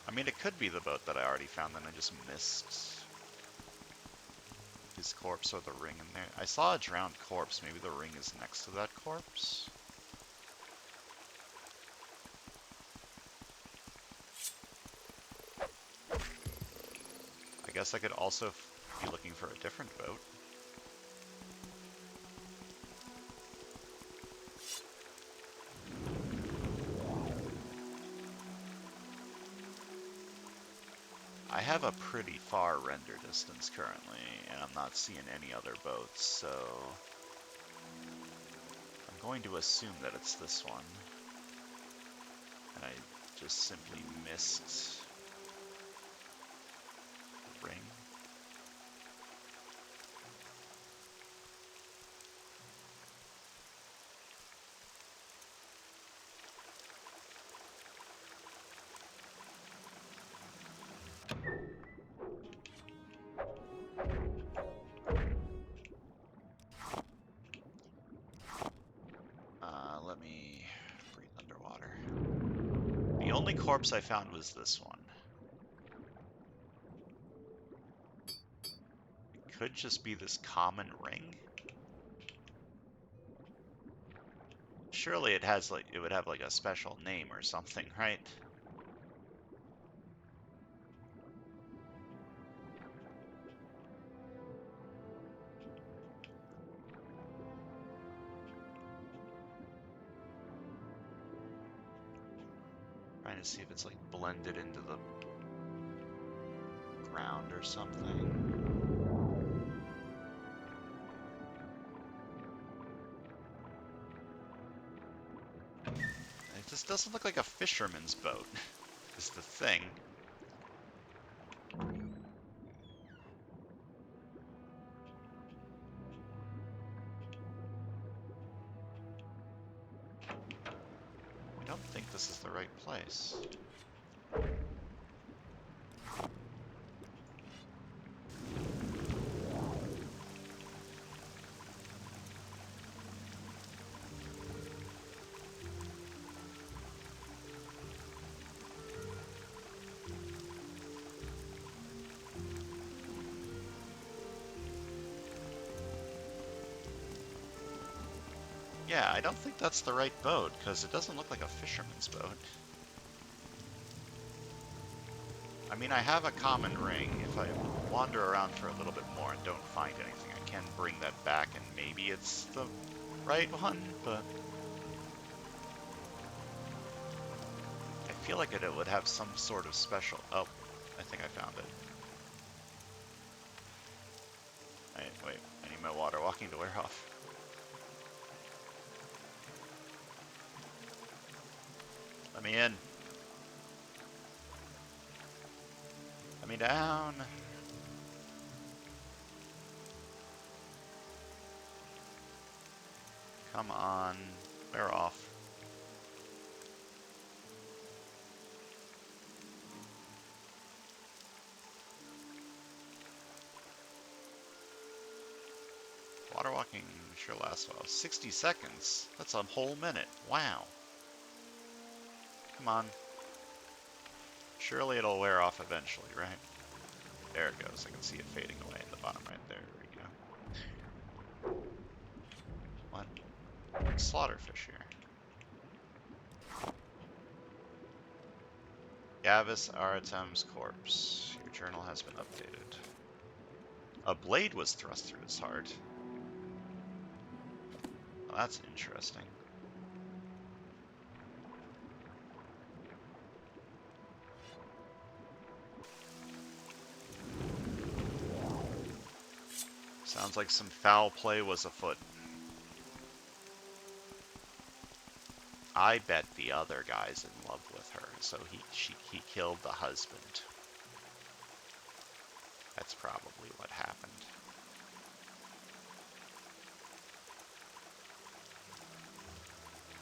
I mean, it could be the boat that I already found, and I just missed his corpse or the ring in there. I saw a drowned corpse. Maybe the ring is next to that corpse? I guess I could also be looking for a different boat. I have a pretty far render distance currently, and I'm not seeing any other boats, so I'm going to assume that it's this one. And I just simply missed the ring. Let me breathe underwater. The only corpse I found was this one. It could just be this common ring. Surely it has like, it would have like a special name or something, right? Trying to see if it's like blended into the ground or something. It just doesn't look like a fisherman's boat, is the thing. I don't think this is the right place. Yeah, I don't think that's the right boat, because it doesn't look like a fisherman's boat. I mean, I have a common ring. If I wander around for a little bit more and don't find anything, I can bring that back and maybe it's the right one, but I feel like it would have some sort of special... Oh, I think I found it. Wait, I need my water walking to wear off. Let me in. Let me down. Come on. We're off. Water walking sure lasts a while. 60 seconds? That's a whole minute. Wow. Come on. Surely it'll wear off eventually, right? There it goes. I can see it fading away in the bottom right there. There we go. What? Slaughterfish here. Gavis Aratem's corpse. Your journal has been updated. A blade was thrust through his heart. Well, that's interesting. Sounds like some foul play was afoot. I bet the other guy's in love with her, so he killed the husband. That's probably what happened.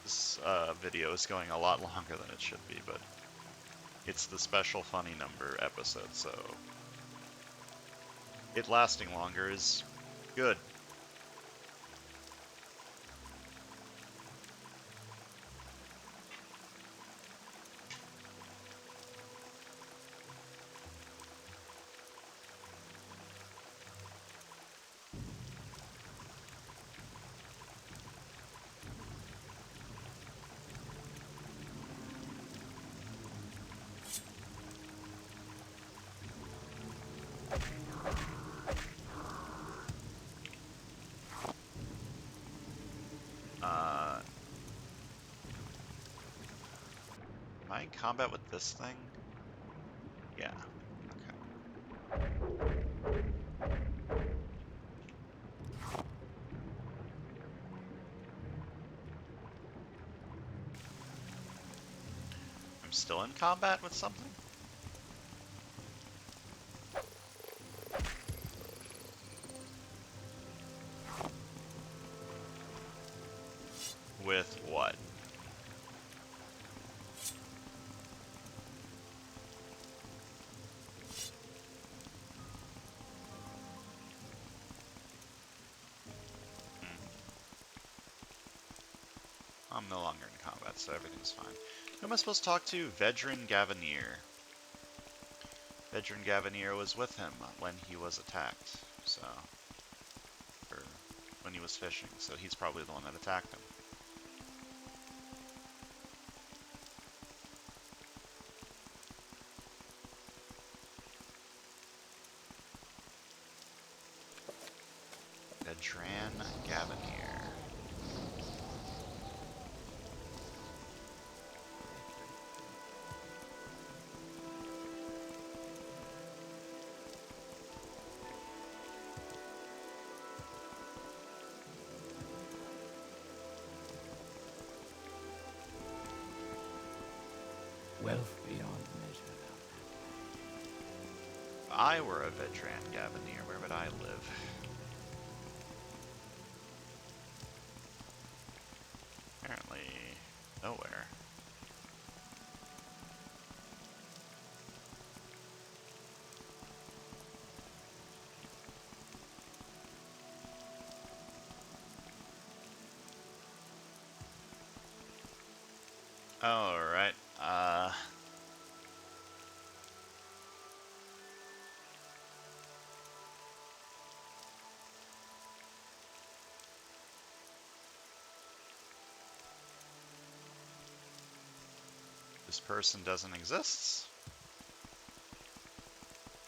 This video is going a lot longer than it should be, but it's the special funny number episode, so it lasting longer is good. Am I in combat with this thing? Yeah. Okay. I'm still in combat with something? With what? I'm no longer in combat, so everything's fine. Who am I supposed to talk to? Vedran Gavanier. Vedran Gavanier was with him when he was attacked, so... Or when he was fishing, so he's probably the one that attacked him. Vedran Gavanier. Wealth beyond measure. If I were a Vedran Gavanier, where would I live? Apparently, nowhere. Alright, this person doesn't exist.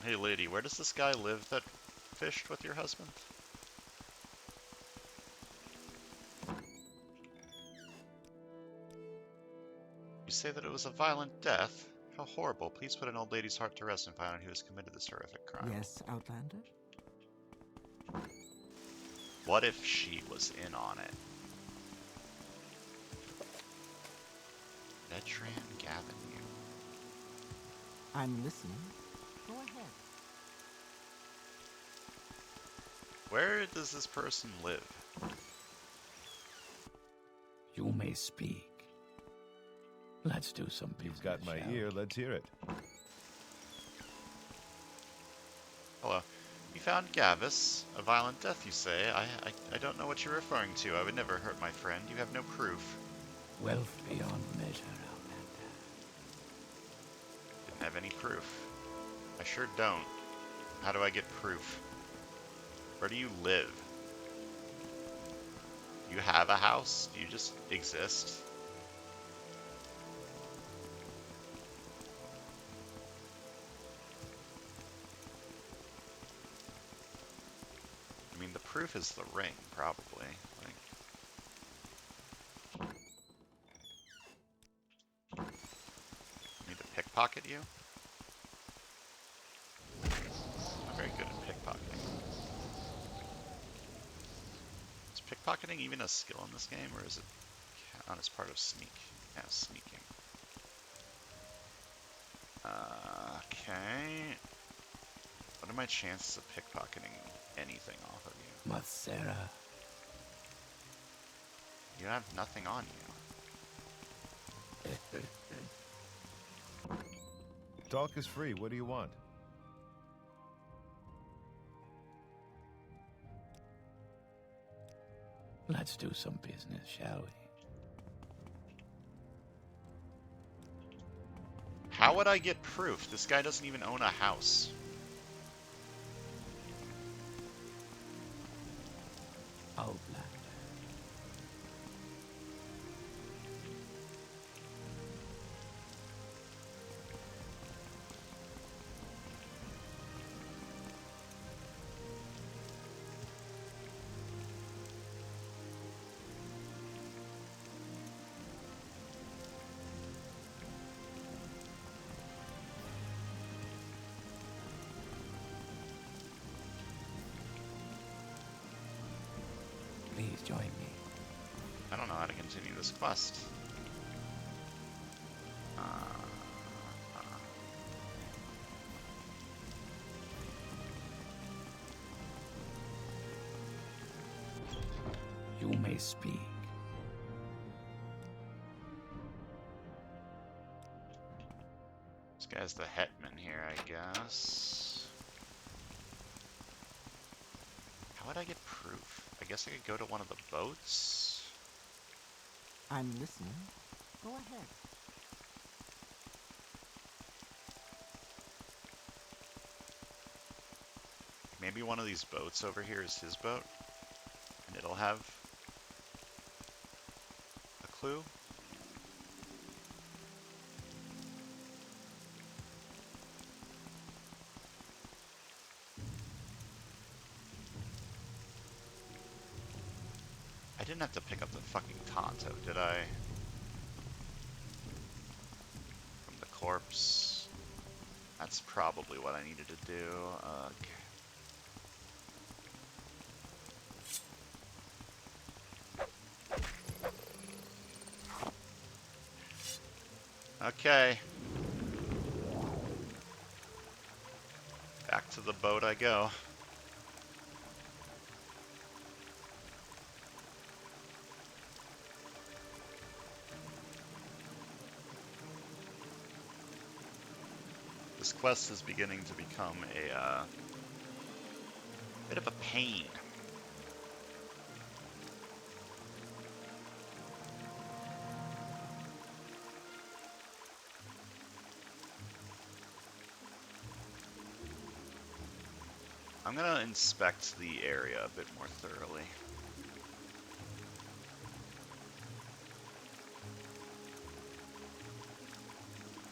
Hey lady, where does this guy live that fished with your husband? You say that it was a violent death? How horrible. Please put an old lady's heart to rest and find out who has committed this horrific crime. Yes, Outlander? What if she was in on it? Vedran Gavanier. I'm listening. Go ahead. Where does this person live? You may speak. Let's do some business. You've got my shall we? ear, let's hear it. Hello. You found Gavis. A violent death, you say? I don't know what you're referring to. I would never hurt my friend. You have no proof. Wealth beyond measure, Outlander. Didn't have any proof. I sure don't. How do I get proof? Where do you live? You have a house? Do you just exist? I mean, the proof is the ring, probably. Like, need to pickpocket you? I'm very good at pickpocketing. Is pickpocketing even a skill in this game, or is it count as part of sneak? Yeah, sneaking. Okay. What are my chances of pickpocketing anything off of you? Macera. You have nothing on you. Talk is free. What do you want? Let's do some business, shall we? How would I get proof? This guy doesn't even own a house. Outlander. Please join me. I don't know how to continue this quest. You may speak. This guy's the hetman here, I guess. How would I get proof? I guess I could go to one of the boats. I'm listening. Go ahead. Maybe one of these boats over here is his boat, and it'll have a clue. I didn't have to pick up the fucking Tonto, did I? From the corpse. That's probably what I needed to do. Okay. Back to the boat I go. This quest is beginning to become a bit of a pain. I'm gonna inspect the area a bit more thoroughly.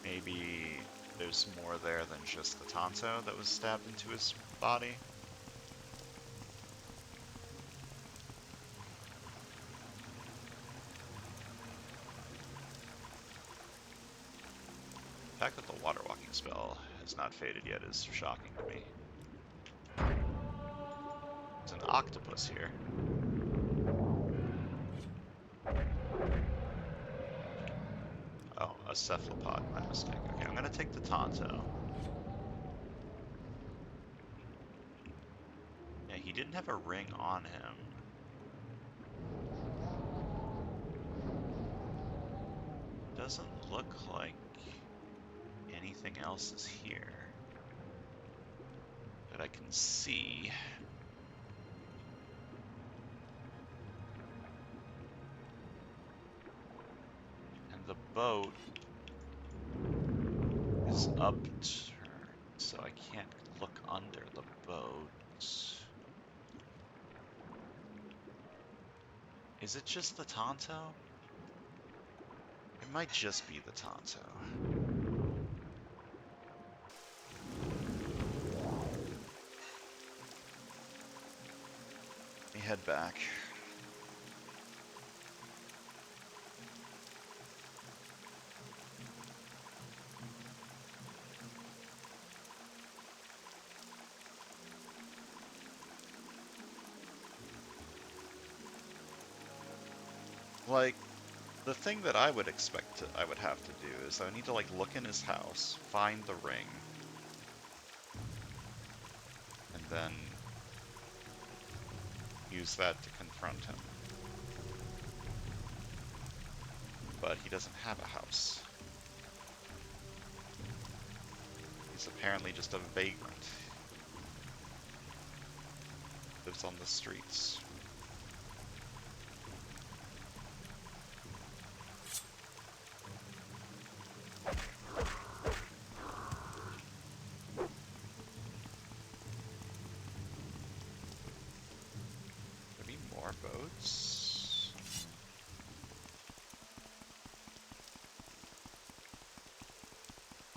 Maybe there's more there than just the Tonto that was stabbed into his body. The fact that the water walking spell has not faded yet is shocking to me. There's an octopus here. Oh, a cephalopod, my mistake. Okay, I'm gonna take the Tonto. Yeah, he didn't have a ring on him. Doesn't look like anything else is here that I can see. And the boat is upturned, so I can't look under the boat. Is it just the Tonto? It might just be the Tonto. Let me head back. Like, the thing that I would I would have to do is I would need to like look in his house, find the ring, and then use that to confront him. But he doesn't have a house. He's apparently just a vagrant. Lives on the streets. There be more boats?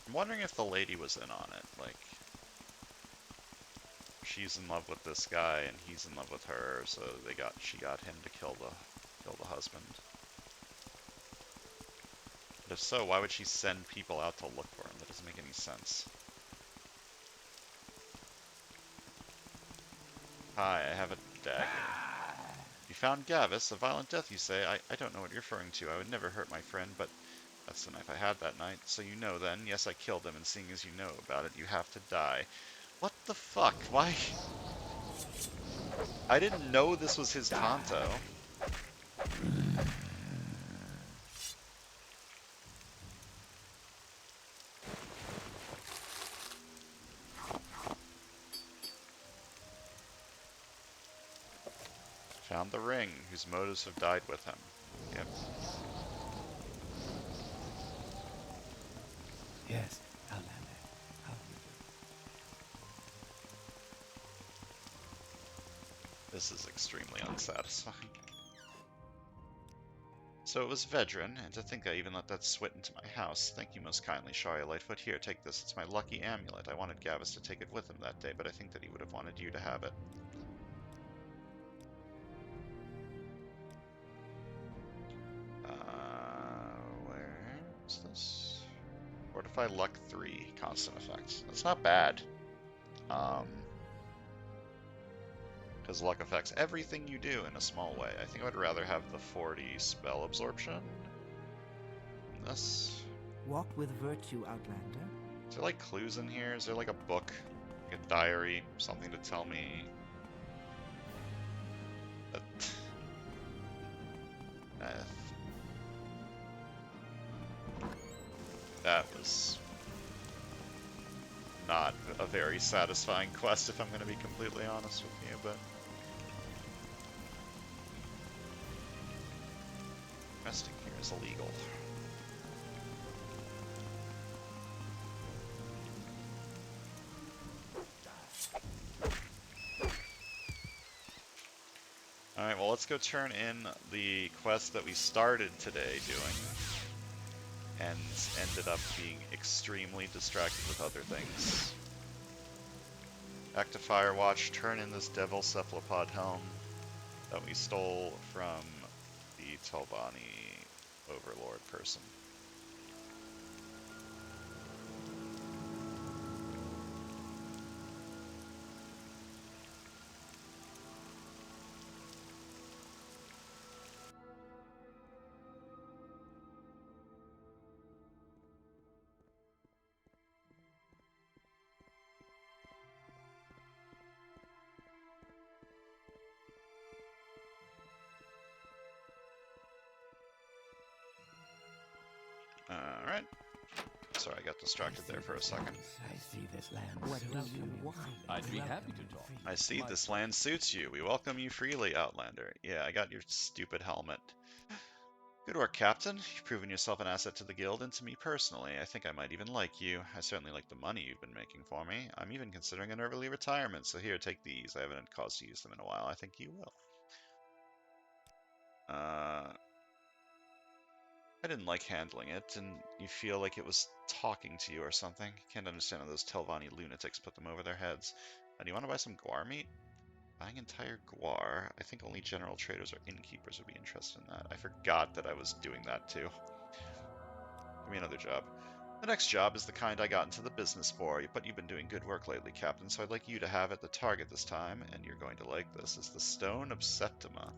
I'm wondering if the lady was in on it, like she's in love with this guy and he's in love with her, so she got him to kill the husband. But if so, why would she send people out to look for him? That doesn't make any sense. Hi, I have a dagger. You found Gavis, a violent death, you say? I don't know what you're referring to. I would never hurt my friend, but that's the knife I had that night. So you know then. Yes, I killed him, and seeing as you know about it, you have to die. What the fuck? Why? I didn't know this was his Tonto. Found the ring, whose motives have died with him. Yep. Yes, Outlander. How do you do? This is extremely unsatisfying. So it was Vedran, and to think I even let that swit into my house. Thank you most kindly, Sharia Lightfoot. Here, take this. It's my lucky amulet. I wanted Gavis to take it with him that day, but I think that he would have wanted you to have it. Where is this? Fortify Luck 3, constant effects. That's not bad. Because luck affects everything you do in a small way. I think I would rather have the 40 spell absorption. Than this. Walk with virtue, Outlander. Is there like clues in here? Is there like a book, like a diary, something to tell me that that was not a very satisfying quest, if I'm going to be completely honest with you, but resting here is illegal. Alright, well let's go turn in the quest that we started today doing and ended up being extremely distracted with other things. Back to Firewatch, turn in this Devil Cephalopod helm that we stole from the Telvanni Overlord person. Alright. Sorry, I got distracted there for a second. I see this land. What do suits you want? I'd be happy to talk. I see this land suits you. We welcome you freely, Outlander. Yeah, I got your stupid helmet. Good work, Captain. You've proven yourself an asset to the guild and to me personally. I think I might even like you. I certainly like the money you've been making for me. I'm even considering an early retirement, so here, take these. I haven't had cause to use them in a while. I think you will. I didn't like handling it, and you feel like it was talking to you or something. Can't understand how those Telvanni lunatics put them over their heads. Do you want to buy some guar meat? Buying entire guar? I think only general traders or innkeepers would be interested in that. I forgot that I was doing that too. Give me another job. The next job is the kind I got into the business for, but you've been doing good work lately, Captain, so I'd like you to have it. The target this time, and you're going to like this, is the Stone of Septima.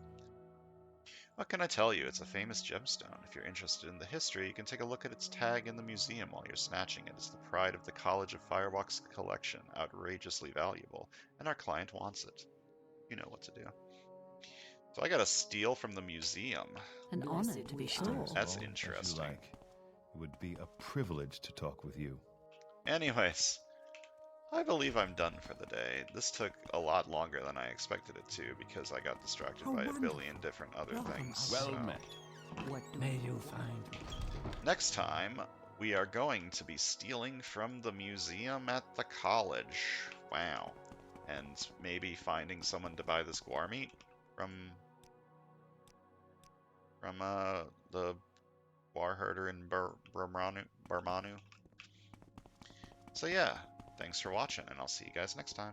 What can I tell you? It's a famous gemstone. If you're interested in the history, you can take a look at its tag in the museum while you're snatching it. It's the pride of the College of Firewalk's collection, outrageously valuable, and our client wants it. You know what to do. So I gotta steal from the museum. An Blessed honor, to be be sure. ours. That's Well, as interesting. you like. It would be a privilege to talk with you. Anyways, I believe I'm done for the day. This took a lot longer than I expected it to because I got distracted How by a wonderful. billion different other Welcome, things. Well so. met. What do May you find Next time, we are going to be stealing from the museum at the college. Wow. And maybe finding someone to buy this guar meat from the guar herder in Barmanu. So yeah, thanks for watching, and I'll see you guys next time.